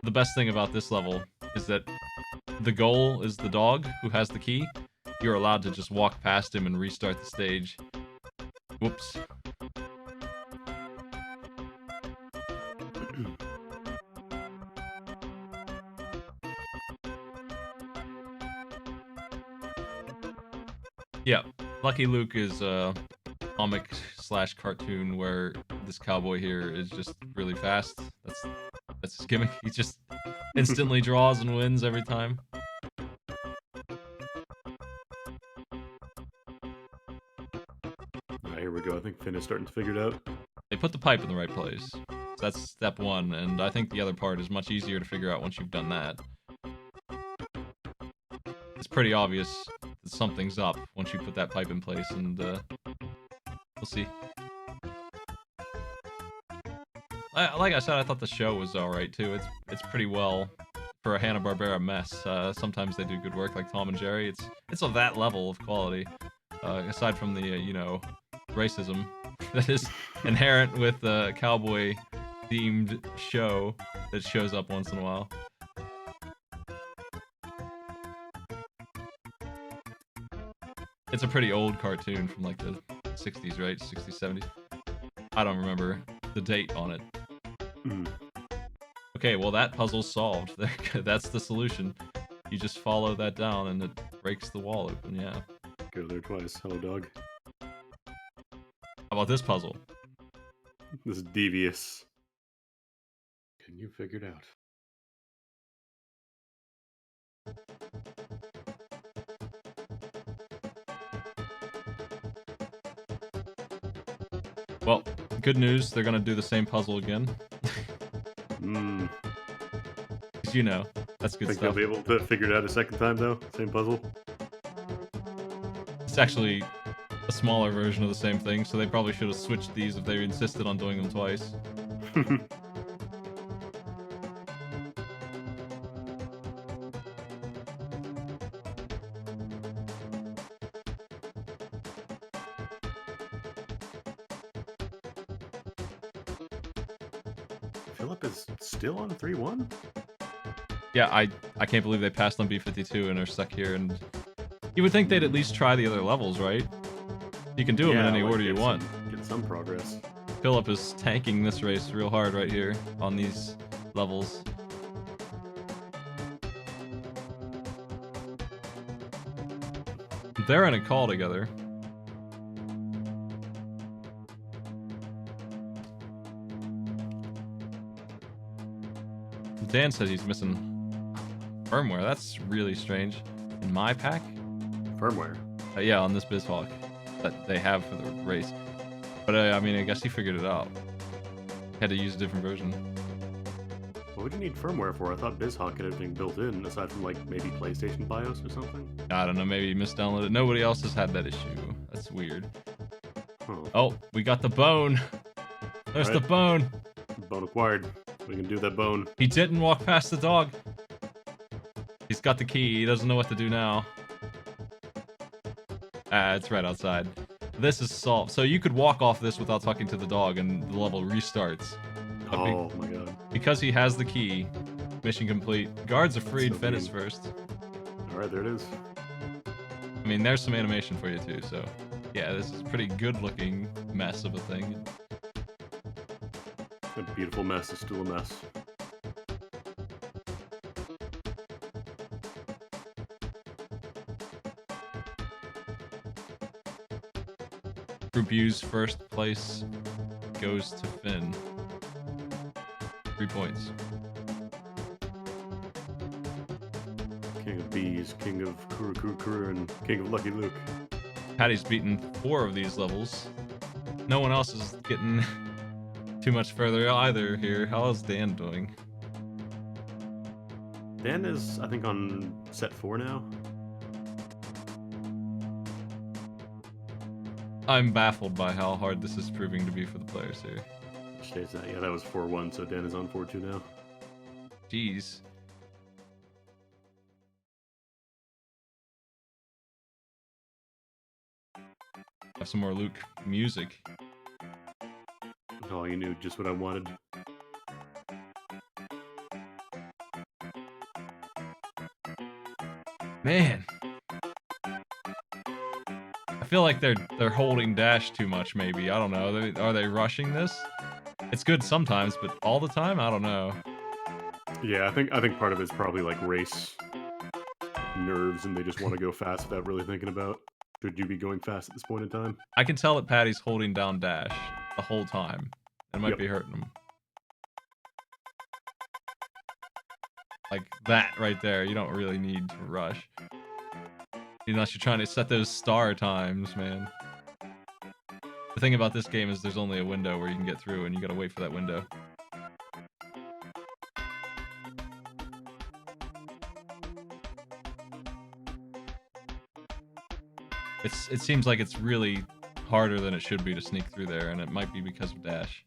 [SPEAKER 1] The best thing about this level is that the goal is the dog who has the key. You're allowed to just walk past him and restart the stage. Whoops. Yeah, Lucky Luke is a comic/cartoon where this cowboy here is just really fast. That's his gimmick. He just instantly draws and wins every time.
[SPEAKER 2] Here we go. I think Finn is starting to figure it out.
[SPEAKER 1] They put the pipe in the right place. So that's step 1, and I think the other part is much easier to figure out once you've done that. It's pretty obvious that something's up once you put that pipe in place, and we'll see. Like I said, I thought the show was alright too. It's pretty well for a Hanna-Barbera mess. Sometimes they do good work, like Tom and Jerry. It's of that level of quality. Aside from the racism that is inherent with a cowboy-themed show that shows up once in a while. It's a pretty old cartoon from like the 60s, right? 60s, 70s. I don't remember the date on it. Okay, well that puzzle's solved. That's the solution. You just follow that down and it breaks the wall open, yeah.
[SPEAKER 2] Go there twice. Hello, dog.
[SPEAKER 1] How about this puzzle?
[SPEAKER 2] This is devious. Can you figure it out?
[SPEAKER 1] Well, good news, they're gonna do the same puzzle again. Because you know, that's good
[SPEAKER 2] Think
[SPEAKER 1] stuff.
[SPEAKER 2] they'll be able to figure it out a second time, though? Same puzzle?
[SPEAKER 1] It's actually a smaller version of the same thing, so they probably should have switched these if they insisted on doing them twice.
[SPEAKER 2] Philip is still on 3-1?
[SPEAKER 1] Yeah, I can't believe they passed on B52 and are stuck here, and you would think they'd at least try the other levels, right? You can do them in any order you want.
[SPEAKER 2] Get some progress.
[SPEAKER 1] Philip is tanking this race real hard right here on these levels. They're in a call together. Dan says he's missing firmware. That's really strange. In my pack?
[SPEAKER 2] Firmware?
[SPEAKER 1] Yeah, on this BizHawk that they have for the race. But I mean, I guess he figured it out. Had to use a different version.
[SPEAKER 2] What would you need firmware for? I thought BizHawk had everything built in, aside from like maybe PlayStation BIOS or something.
[SPEAKER 1] I don't know, maybe you misdownloaded. Nobody else has had that issue. That's weird.
[SPEAKER 2] Huh.
[SPEAKER 1] Oh, we got the bone. There's the bone.
[SPEAKER 2] Bone acquired. We can do that bone.
[SPEAKER 1] He didn't walk past the dog. He's got the key. He doesn't know what to do now. Ah, it's right outside. This is solved. So you could walk off this without talking to the dog and the level restarts. But
[SPEAKER 2] Oh my god.
[SPEAKER 1] because he has the key, mission complete. Guards are freed,
[SPEAKER 2] So
[SPEAKER 1] Finn is
[SPEAKER 2] mean.
[SPEAKER 1] first.
[SPEAKER 2] Alright, there it is.
[SPEAKER 1] I mean, there's some animation for you too, so yeah, this is a pretty good looking mess of a thing.
[SPEAKER 2] A beautiful mess is still a mess.
[SPEAKER 1] Group U's first place goes to Finn. 3 points.
[SPEAKER 2] King of Bees, King of Kuru, and King of Lucky Luke.
[SPEAKER 1] Patty's beaten 4 of these levels. No one else is getting too much further either here. How is Dan doing?
[SPEAKER 2] Dan is, I think, on set 4 now.
[SPEAKER 1] I'm baffled by how hard this is proving to be for the players here.
[SPEAKER 2] States that. Yeah, that was 4-1, so Dan is on 4-2 now.
[SPEAKER 1] Jeez. Have some more Luke music.
[SPEAKER 2] Oh, you knew just what I wanted.
[SPEAKER 1] Man. I feel like they're holding dash too much, maybe. I don't know. Are they rushing this? It's good sometimes, but all the time? I don't know.
[SPEAKER 2] Yeah, I think part of it's probably like race nerves, and they just want to go fast without really thinking about should you be going fast at this point in time.
[SPEAKER 1] I can tell that Patty's holding down dash the whole time. It might be hurting him. Like that right there. You don't really need to rush. Unless you're trying to set those star times, man. The thing about this game is there's only a window where you can get through, and you gotta wait for that window. It seems like it's really harder than it should be to sneak through there, and it might be because of dash.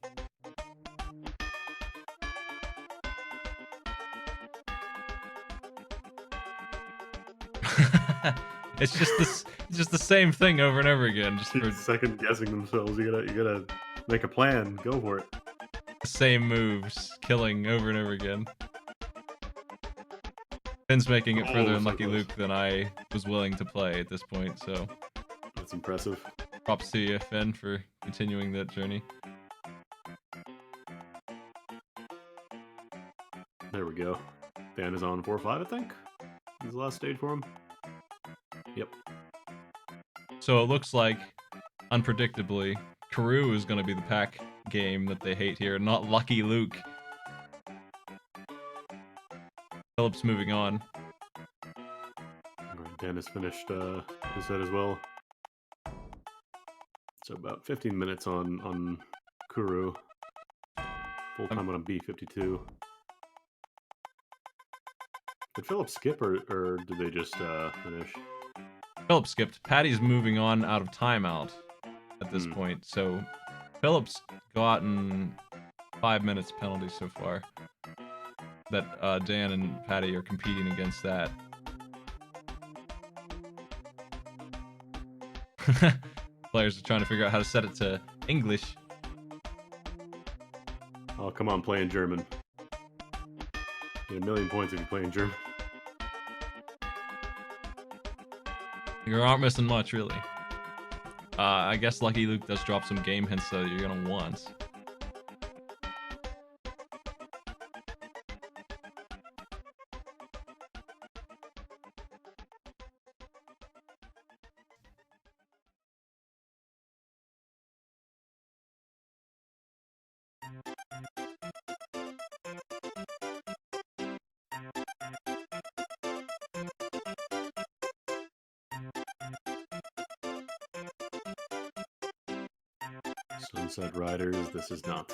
[SPEAKER 1] It's just the same thing over and over again. Just for
[SPEAKER 2] second guessing themselves. You gotta make a plan. Go for it.
[SPEAKER 1] The same moves, killing over and over again. Finn's making it further in Lucky Luke than I was willing to play at this point, so
[SPEAKER 2] that's impressive.
[SPEAKER 1] Props to you, Finn, for continuing that journey.
[SPEAKER 2] There we go. Dan is on 4-5, I think. This is the last stage for him. Yep.
[SPEAKER 1] So it looks like, unpredictably, Kuru is going to be the pack game that they hate here, not Lucky Luke. Philip's moving on.
[SPEAKER 2] Alright, Dan has finished his set as well. So about 15 minutes on Kuru. Full time on a B52. Did Philip skip or did they just finish?
[SPEAKER 1] Philip skipped. Patty's moving on out of timeout at this point, so Philip's gotten 5 minutes penalty so far. That Dan and Patty are competing against that. Players are trying to figure out how to set it to English.
[SPEAKER 2] Oh, come on, play in German. Get 1,000,000 points if you play in German.
[SPEAKER 1] You aren't missing much, really. I guess Lucky Luke does drop some game hints that you're gonna want. Sunset Riders, this is not.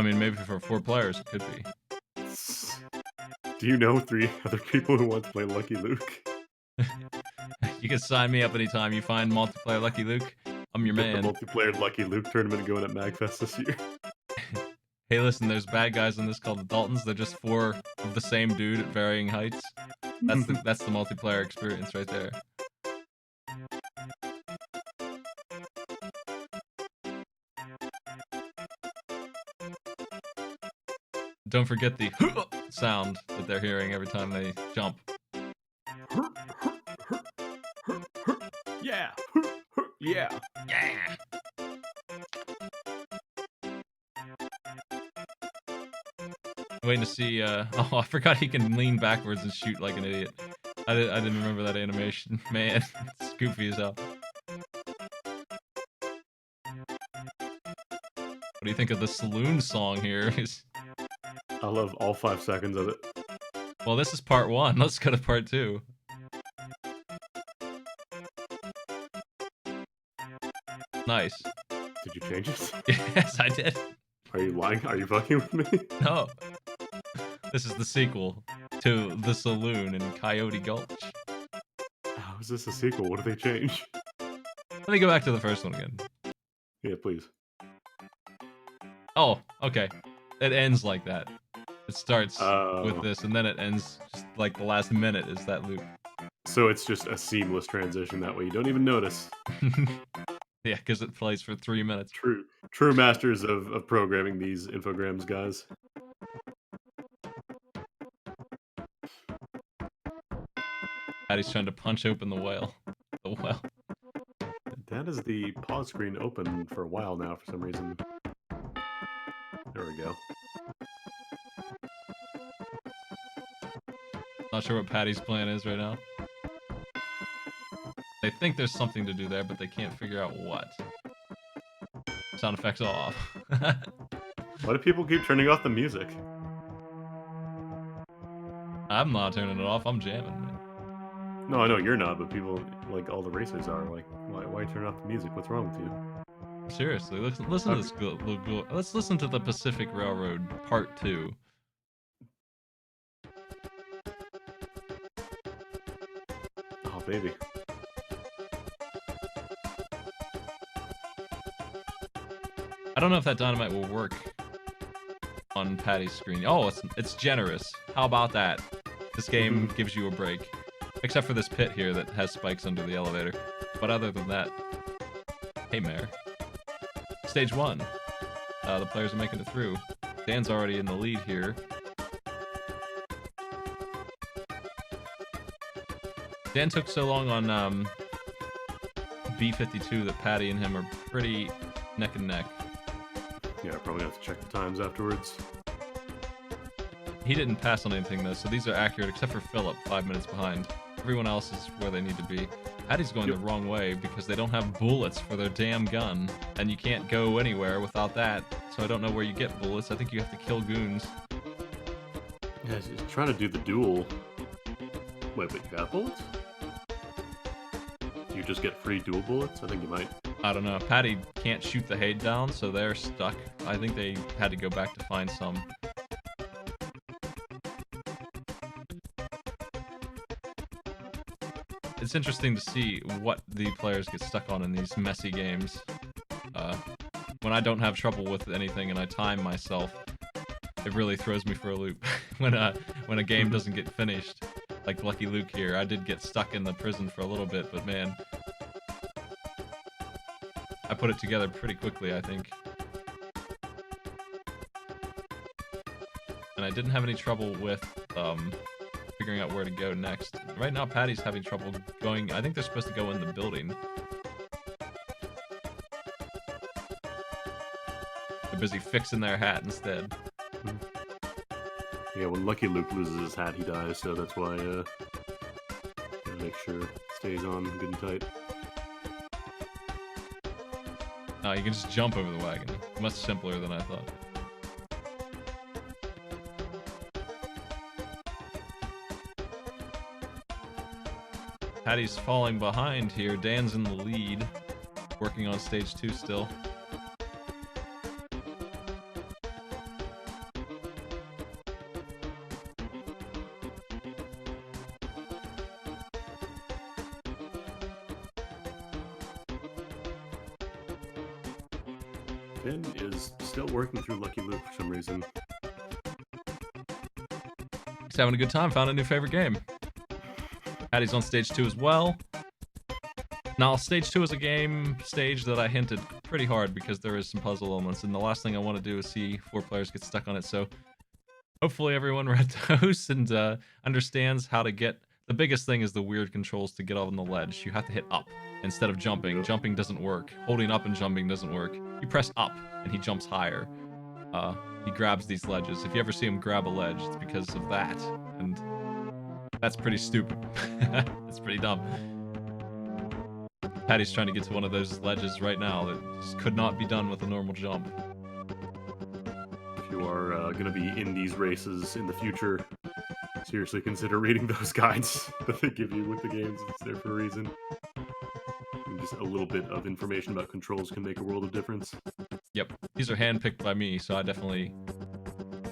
[SPEAKER 1] mean, maybe for 4 players, it could be.
[SPEAKER 2] Do you know 3 other people who want to play Lucky Luke?
[SPEAKER 1] You can sign me up anytime you find multiplayer Lucky Luke. I'm your
[SPEAKER 2] Get the
[SPEAKER 1] man.
[SPEAKER 2] multiplayer Lucky Luke tournament going at MagFest this year.
[SPEAKER 1] Hey, listen, there's bad guys in this called the Daltons. They're just 4 of the same dude at varying heights. That's the multiplayer experience right there. Don't forget the sound that they're hearing every time they jump.
[SPEAKER 2] Yeah. Yeah.
[SPEAKER 1] Yeah. Waiting to see. Oh, I forgot he can lean backwards and shoot like an idiot. I didn't remember that animation. Man, it's goofy as hell. What do you think of the saloon song here?
[SPEAKER 2] I love all 5 seconds of it.
[SPEAKER 1] Well, this is part 1. Let's go to part 2. Nice.
[SPEAKER 2] Did you change it?
[SPEAKER 1] Yes, I did.
[SPEAKER 2] Are you lying? Are you fucking with me?
[SPEAKER 1] No. This is the sequel to The Saloon in Coyote Gulch.
[SPEAKER 2] How is this a sequel? What do they change?
[SPEAKER 1] Let me go back to the first one again.
[SPEAKER 2] Yeah, please.
[SPEAKER 1] Oh, okay. It ends like that. It starts
[SPEAKER 2] Oh.
[SPEAKER 1] with this, and then it ends just like the last minute is that loop.
[SPEAKER 2] So it's just a seamless transition that way. You don't even notice.
[SPEAKER 1] Yeah, because it plays for 3 minutes.
[SPEAKER 2] True masters of programming these infograms, guys.
[SPEAKER 1] Patty's trying to punch open the whale. The well.
[SPEAKER 2] That is the pause screen open for a while now for some reason. There we go.
[SPEAKER 1] Not sure what Patty's plan is right now. They think there's something to do there, but they can't figure out what. Sound effects off.
[SPEAKER 2] Why do people keep turning off the music?
[SPEAKER 1] I'm not turning it off. I'm jamming, man.
[SPEAKER 2] No, I know you're not, but people, like all the racers are, like, why turn off the music? What's wrong with you?
[SPEAKER 1] Seriously, listen to this. Let's listen to the Pacific Railroad Part 2.
[SPEAKER 2] Oh, baby.
[SPEAKER 1] I don't know if that dynamite will work on Patty's screen. Oh, it's generous. How about that? This game gives you a break. Except for this pit here that has spikes under the elevator. But other than that, hey, Mayor. Stage 1. The players are making it through. Dan's already in the lead here. Dan took so long on B52 that Patty and him are pretty neck and neck.
[SPEAKER 2] Yeah, I probably have to check the times afterwards.
[SPEAKER 1] He didn't pass on anything though, so these are accurate except for Philip, 5 minutes behind. Everyone else is where they need to be. Patty's going the wrong way because they don't have bullets for their damn gun, and you can't go anywhere without that, so I don't know where you get bullets. I think you have to kill goons.
[SPEAKER 2] Yeah, he's trying to do the duel. Wait, but you got bullets? Do you just get free dual bullets? I think you might.
[SPEAKER 1] I don't know. Patty can't shoot the Haid down, so they're stuck. I think they had to go back to find some. It's interesting to see what the players get stuck on in these messy games. When I don't have trouble with anything and I time myself, it really throws me for a loop. when a game doesn't get finished, like Lucky Luke here, I did get stuck in the prison for a little bit, but man, I put it together pretty quickly, I think. And I didn't have any trouble with figuring out where to go next. Right now, Patty's having trouble going. I think they're supposed to go in the building. They're busy fixing their hat instead.
[SPEAKER 2] Yeah, when Lucky Luke loses his hat, he dies, so that's why, gotta make sure it stays on good and tight.
[SPEAKER 1] No, you can just jump over the wagon. Much simpler than I thought. Patty's falling behind here. Dan's in the lead. Working on stage 2 still.
[SPEAKER 2] Finn is still working through Lucky Luke for some reason.
[SPEAKER 1] He's having a good time. Found a new favorite game. Patty's on stage 2 as well. Now, stage 2 is a game stage that I hinted pretty hard because there is some puzzle elements, and the last thing I want to do is see 4 players get stuck on it, so hopefully everyone read those and understands how to get... The biggest thing is the weird controls to get on the ledge. You have to hit up instead of jumping. Jumping doesn't work. Holding up and jumping doesn't work. You press up, and he jumps higher. He grabs these ledges. If you ever see him grab a ledge, it's because of that, and that's pretty stupid. It's pretty dumb. Patty's trying to get to one of those ledges right now that just could not be done with a normal jump.
[SPEAKER 2] If you are going to be in these races in the future, seriously consider reading those guides that they give you with the games. It's there for a reason. And just a little bit of information about controls can make a world of difference.
[SPEAKER 1] Yep, these are handpicked by me, so I definitely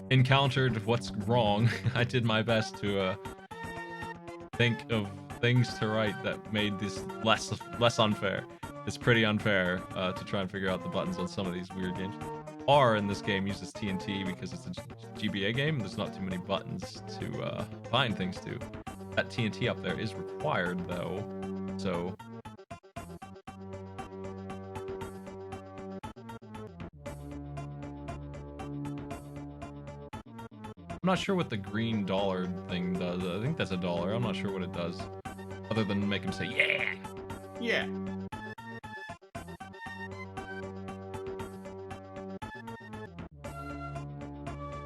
[SPEAKER 1] encountered what's wrong. I did my best to think of things to write that made this less unfair. It's pretty unfair to try and figure out the buttons on some of these weird games. R in this game uses TNT because it's a GBA game. There's not too many buttons to find things to. That TNT up there is required though, so... I'm not sure what the green dollar thing does. I think that's a dollar. I'm not sure what it does. Other than make him say, yeah!
[SPEAKER 2] Yeah!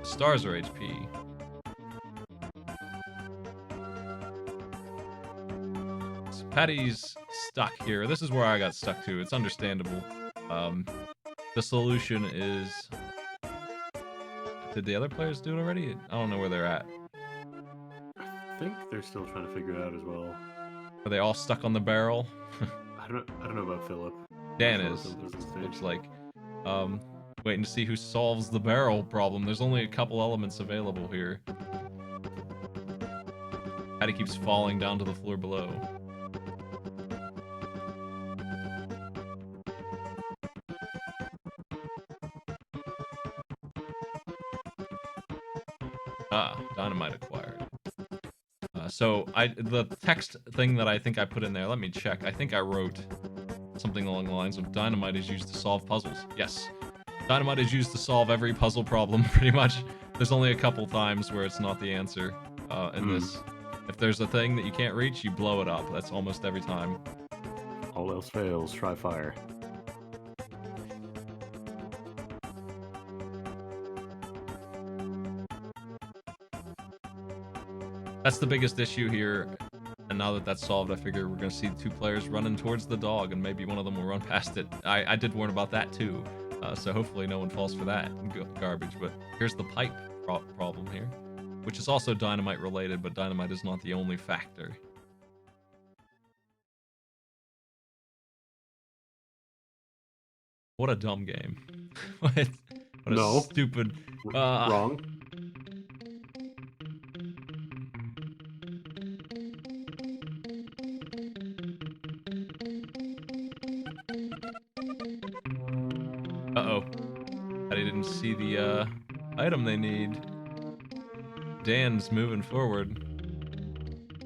[SPEAKER 1] Stars are HP. So Patty's stuck here. This is where I got stuck too. It's understandable. The solution is... Did the other players do it already? I don't know where they're at.
[SPEAKER 2] I think they're still trying to figure it out as well.
[SPEAKER 1] Are they all stuck on the barrel?
[SPEAKER 2] I don't know about Philip.
[SPEAKER 1] Dan is. Looks like. Waiting to see who solves the barrel problem. There's only a couple elements available here. Patty keeps falling down to the floor below. Dynamite acquired. So the text thing that I think I put in there, let me check. I think I wrote something along the lines of dynamite is used to solve puzzles. Yes. Dynamite is used to solve every puzzle problem, pretty much. There's only a couple times where it's not the answer in this. If there's a thing that you can't reach, you blow it up. That's almost every time.
[SPEAKER 2] All else fails, try fire.
[SPEAKER 1] That's the biggest issue here, and now that that's solved, I figure we're going to see 2 players running towards the dog, and maybe one of them will run past it. I did warn about that too, so hopefully no one falls for that garbage, but here's the pipe problem here, which is also dynamite related, but dynamite is not the only factor. What a dumb game. What a stupid...
[SPEAKER 2] Wrong.
[SPEAKER 1] Uh-oh. I didn't see the item they need. Dan's moving forward.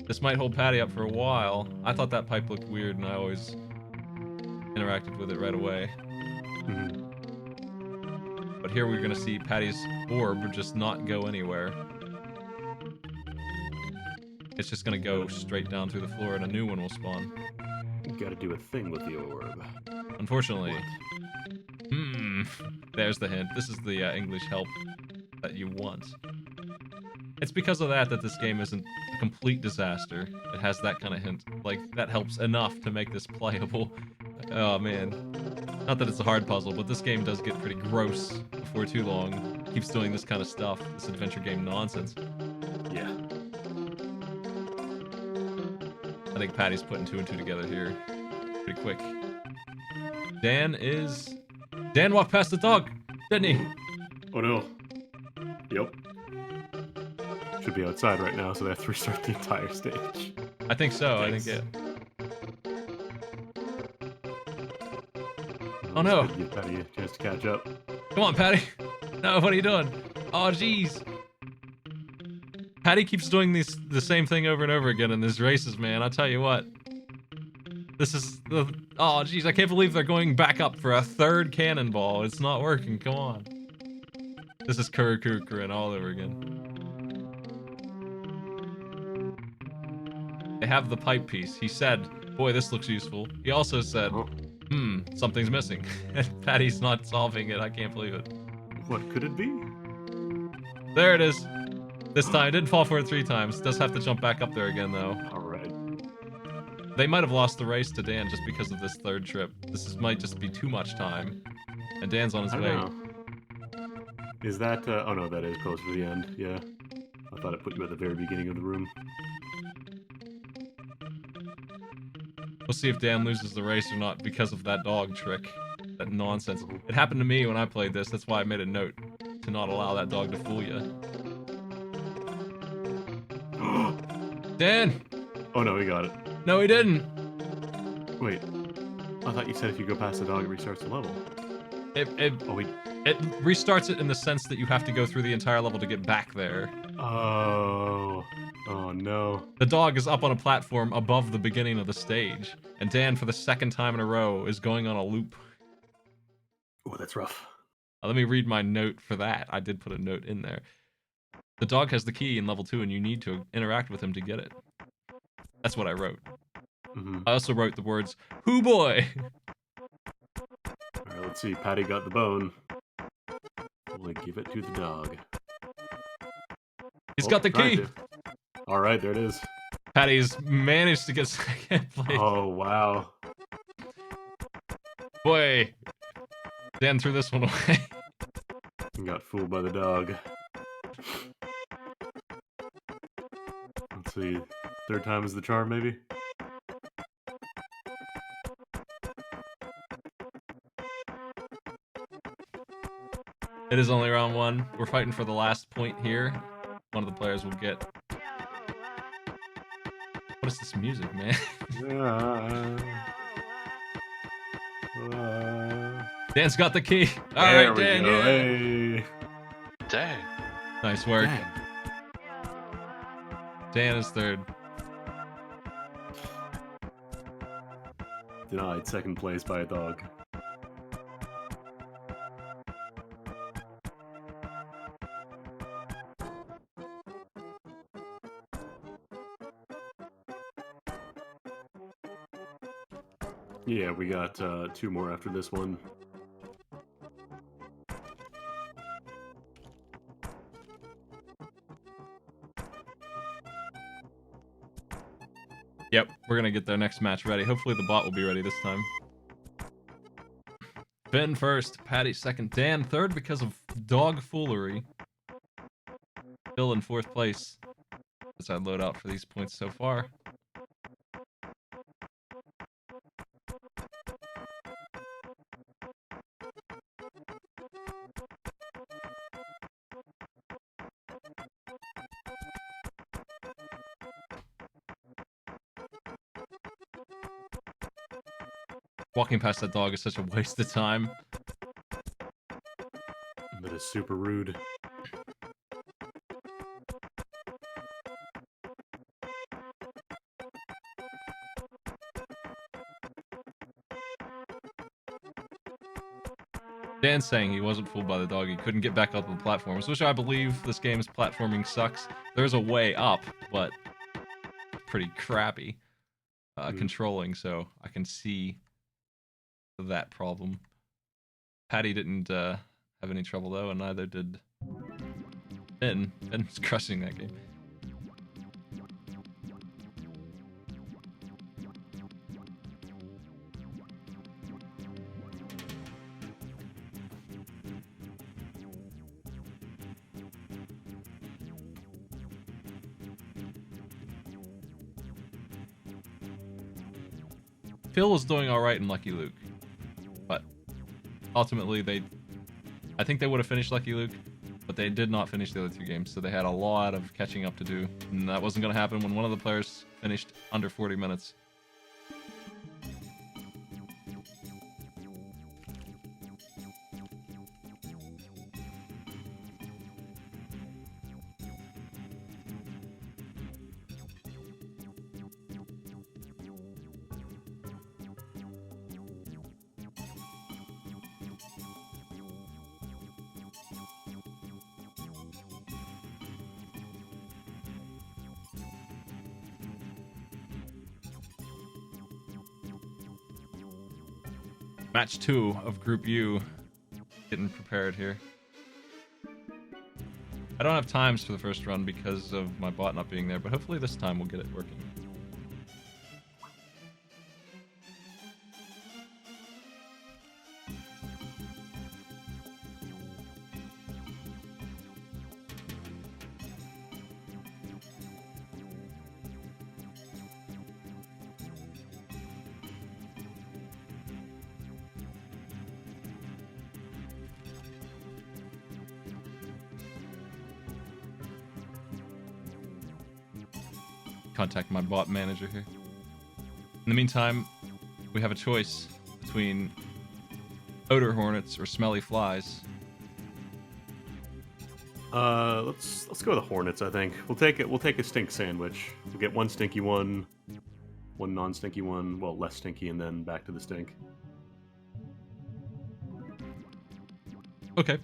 [SPEAKER 1] This might hold Patty up for a while. I thought that pipe looked weird and I always interacted with it right away. But here we're gonna see Patty's orb just not go anywhere. It's just gonna go straight down through the floor and a new one will spawn.
[SPEAKER 2] You gotta do a thing with the orb.
[SPEAKER 1] Unfortunately. There's the hint. This is the English help that you want. It's because of that this game isn't a complete disaster. It has that kind of hint. Like, that helps enough to make this playable. Oh, man. Not that it's a hard puzzle, but this game does get pretty gross before too long. Keeps doing this kind of stuff. This adventure game nonsense.
[SPEAKER 2] Yeah.
[SPEAKER 1] I think Patty's putting 2 and 2 together here. Pretty quick. Dan walked past the dog, didn't he?
[SPEAKER 2] Oh no. Yep. Should be outside right now, so they have to restart the entire stage.
[SPEAKER 1] I think so. Thanks. I think Oh no.
[SPEAKER 2] Good to give Patty a chance to catch up.
[SPEAKER 1] Come on, Patty. No, what are you doing? Oh, jeez. Patty keeps doing the same thing over and over again in these races, man. I'll tell you what. This is the... Oh, jeez, I can't believe they're going back up for a third cannonball. It's not working. Come on. This is Kurukurukurin all over again. They have the pipe piece. He said, boy, this looks useful. He also said, something's missing. And Patty's not solving it. I can't believe it.
[SPEAKER 2] What could it be?
[SPEAKER 1] There it is. This time, it didn't fall for it 3 times. Does have to jump back up there again, though.
[SPEAKER 2] All right.
[SPEAKER 1] They might have lost the race to Dan just because of this third trip. Might just be too much time. And Dan's on his way.
[SPEAKER 2] Know. Is that... oh no, that is close to the end. Yeah. I thought it put you at the very beginning of the room.
[SPEAKER 1] We'll see if Dan loses the race or not because of that dog trick. That nonsense. It happened to me when I played this. That's why I made a note to not allow that dog to fool you. Dan!
[SPEAKER 2] Oh no, he got it.
[SPEAKER 1] No, he didn't.
[SPEAKER 2] Wait. I thought you said if you go past the dog, it restarts the level.
[SPEAKER 1] It restarts it in the sense that you have to go through the entire level to get back there.
[SPEAKER 2] Oh. Oh no.
[SPEAKER 1] The dog is up on a platform above the beginning of the stage, and Dan, for the second time in a row, is going on a loop.
[SPEAKER 2] Oh, that's rough.
[SPEAKER 1] Let me read my note for that. I did put a note in there. The dog has the key in level 2, and you need to interact with him to get it. That's what I wrote. I also wrote the words, "Hoo boy!"
[SPEAKER 2] Alright, let's see. Patty got the bone. We'll give it to the dog.
[SPEAKER 1] He's got the key!
[SPEAKER 2] Alright, there it is.
[SPEAKER 1] Patty's managed to get second place.
[SPEAKER 2] Oh, wow.
[SPEAKER 1] Boy! Dan threw this one away.
[SPEAKER 2] Got fooled by the dog. Let's see. 3rd time is the charm, maybe?
[SPEAKER 1] It is only round 1. We're fighting for the last point here. One of the players will get... What is this music, man? Dan's got the key. Alright, Dan, yeah.
[SPEAKER 2] Hey.
[SPEAKER 3] Dang.
[SPEAKER 1] Nice work.
[SPEAKER 2] Dang.
[SPEAKER 1] Dan is 3rd.
[SPEAKER 2] Denied 2nd place by a dog. Yeah, we got 2 more after this one.
[SPEAKER 1] Yep, we're gonna get their next match ready. Hopefully the bot will be ready this time. Finn 1st, Patty 2nd, Dan 3rd because of dog foolery. Bill in 4th place as I load out for these points so far. Walking past that dog is such a waste of time.
[SPEAKER 2] That is super rude.
[SPEAKER 1] Dan's saying he wasn't fooled by the dog. He couldn't get back up on the platforms, which I believe this game's platforming sucks. There's a way up, but pretty crappy controlling, so I can see that problem. Patty didn't have any trouble though, and neither did Finn. Finn's crushing that game. Phil was doing all right in Lucky Luke, but ultimately I think they would have finished Lucky Luke, but they did not finish the other 2 games, so they had a lot of catching up to do, and that wasn't going to happen when one of the players finished under 40 minutes. Match 2 of Group U. Getting prepared here. I don't have times for the first run because of my bot not being there, but hopefully this time we'll get it working. Contact my bot manager here. In the meantime, we have a choice between odor hornets or smelly flies.
[SPEAKER 2] Let's go with the hornets. I think we'll take it. We'll take a stink sandwich. We'll get one stinky one, one non-stinky one. Well, less stinky, and then back to the stink.
[SPEAKER 1] Okay.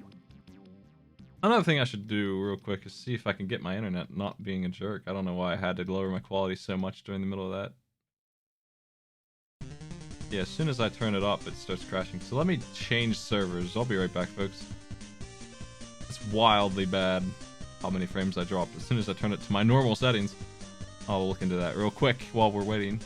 [SPEAKER 1] Another thing I should do real quick is see if I can get my internet not being a jerk. I don't know why I had to lower my quality so much during the middle of that. Yeah, as soon as I turn it up, it starts crashing. So let me change servers. I'll be right back, folks. It's wildly bad how many frames I drop. As soon as I turn it to my normal settings, I'll look into that real quick while we're waiting.